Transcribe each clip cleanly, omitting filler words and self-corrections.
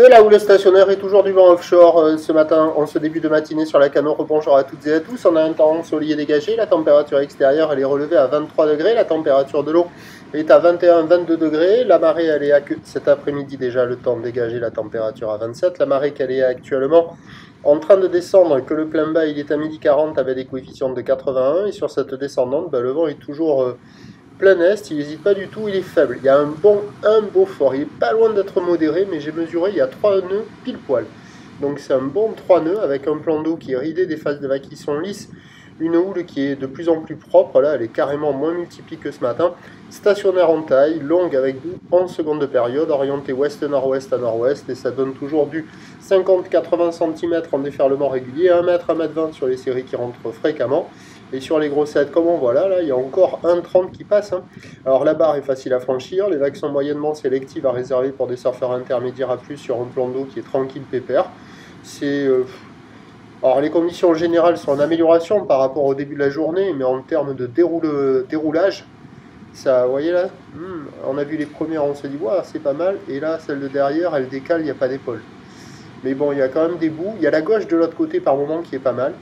De là où le stationnaire est toujours du vent offshore ce matin, en ce début de matinée sur la Canot, bonjour à toutes et à tous. On a un temps ensoleillé dégagé, la température extérieure elle est relevée à 23 degrés, la température de l'eau est à 21-22 degrés, la marée elle est cet après-midi déjà le temps dégagé, la température à 27, la marée qu'elle est actuellement en train de descendre, que le plein bas il est à 12h40 avec des coefficients de 81 et sur cette descendante, le vent est toujours plein est, il n'hésite pas du tout, il est faible. Il y a un beau fort, il est pas loin d'être modéré, mais j'ai mesuré, il y a 3 nœuds pile poil. Donc c'est un bon 3 nœuds avec un plan d'eau qui est ridé, des phases de vagues qui sont lisses, une houle qui est de plus en plus propre, là elle est carrément moins multipliée que ce matin. Stationnaire en taille, longue avec 11 secondes de période, orientée ouest-nord-ouest à nord-ouest, et ça donne toujours du 50-80 cm en déferlement régulier, 1 m, 1 m 20 sur les séries qui rentrent fréquemment. Et sur les grossettes, comme on voit là, il y a encore 1,30 qui passe. Alors la barre est facile à franchir, les vagues sont moyennement sélectives à réserver pour des surfeurs intermédiaires à plus sur un plan d'eau qui est tranquille, pépère. Alors les conditions générales sont en amélioration par rapport au début de la journée, mais en termes de déroulage, ça, vous voyez là, on a vu les premières, on se dit, ouais, c'est pas mal, et là, celle de derrière, elle décale, il n'y a pas d'épaule. Mais bon, il y a quand même des bouts, il y a la gauche de l'autre côté par moment qui est pas mal.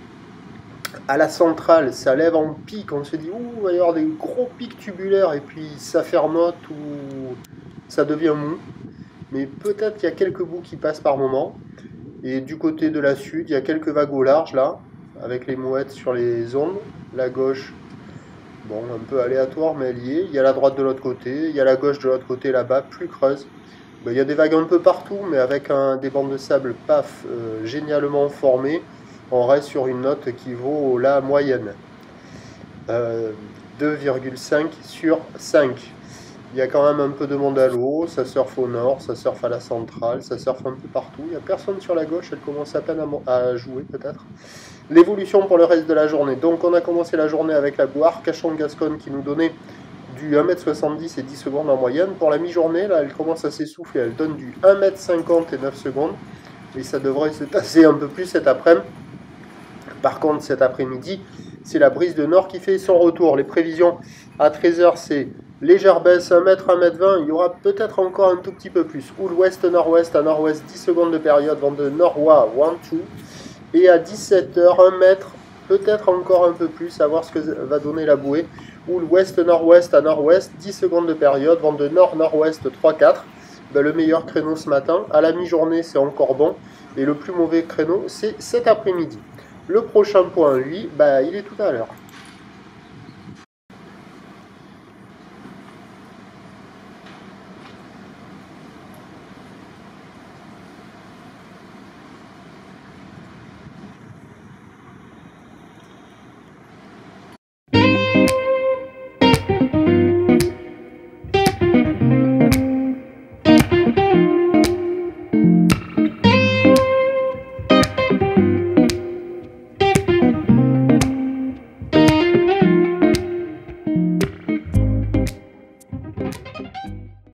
À la centrale, ça lève en pic, on se dit, ouh, il va y avoir des gros pics tubulaires, et puis ça fermote ou ça devient mou. Mais peut-être qu'il y a quelques bouts qui passent par moment. Et du côté de la sud, il y a quelques vagues au large, là, avec les mouettes sur les ondes. La gauche, bon, un peu aléatoire, mais elle y est. Il y a la droite de l'autre côté, il y a la gauche de l'autre côté, là-bas, plus creuse. Ben, il y a des vagues un peu partout, mais avec des bandes de sable, paf, génialement formées. On reste sur une note qui vaut la moyenne. 2,5 sur 5. Il y a quand même un peu de monde à l'eau, ça surfe au nord, ça surfe à la centrale, ça surfe un peu partout. Il n'y a personne sur la gauche, elle commence à peine à jouer peut-être. L'évolution pour le reste de la journée. Donc on a commencé la journée avec la boue Arcachon-Gascogne qui nous donnait du 1m70 et 10 secondes en moyenne. Pour la mi-journée, là, elle commence à s'essouffler, elle donne du 1m50 et 9 secondes. Et ça devrait se tasser un peu plus cet après-midi. Par contre, cet après-midi, c'est la brise de nord qui fait son retour. Les prévisions à 13h, c'est légère baisse, 1 m, 1 m 20. Il y aura peut-être encore un tout petit peu plus. Houle ouest-nord-ouest à nord-ouest, 10 secondes de période, vent de nord-ouest, 1-2. Et à 17h, 1 m, peut-être encore un peu plus, à voir ce que va donner la bouée. Houle ouest-nord-ouest à nord-ouest, 10 secondes de période, vent de nord-nord-ouest, 3-4. Ben, le meilleur créneau ce matin. À la mi-journée, c'est encore bon. Et le plus mauvais créneau, c'est cet après-midi. Le prochain point, lui, il est tout à l'heure.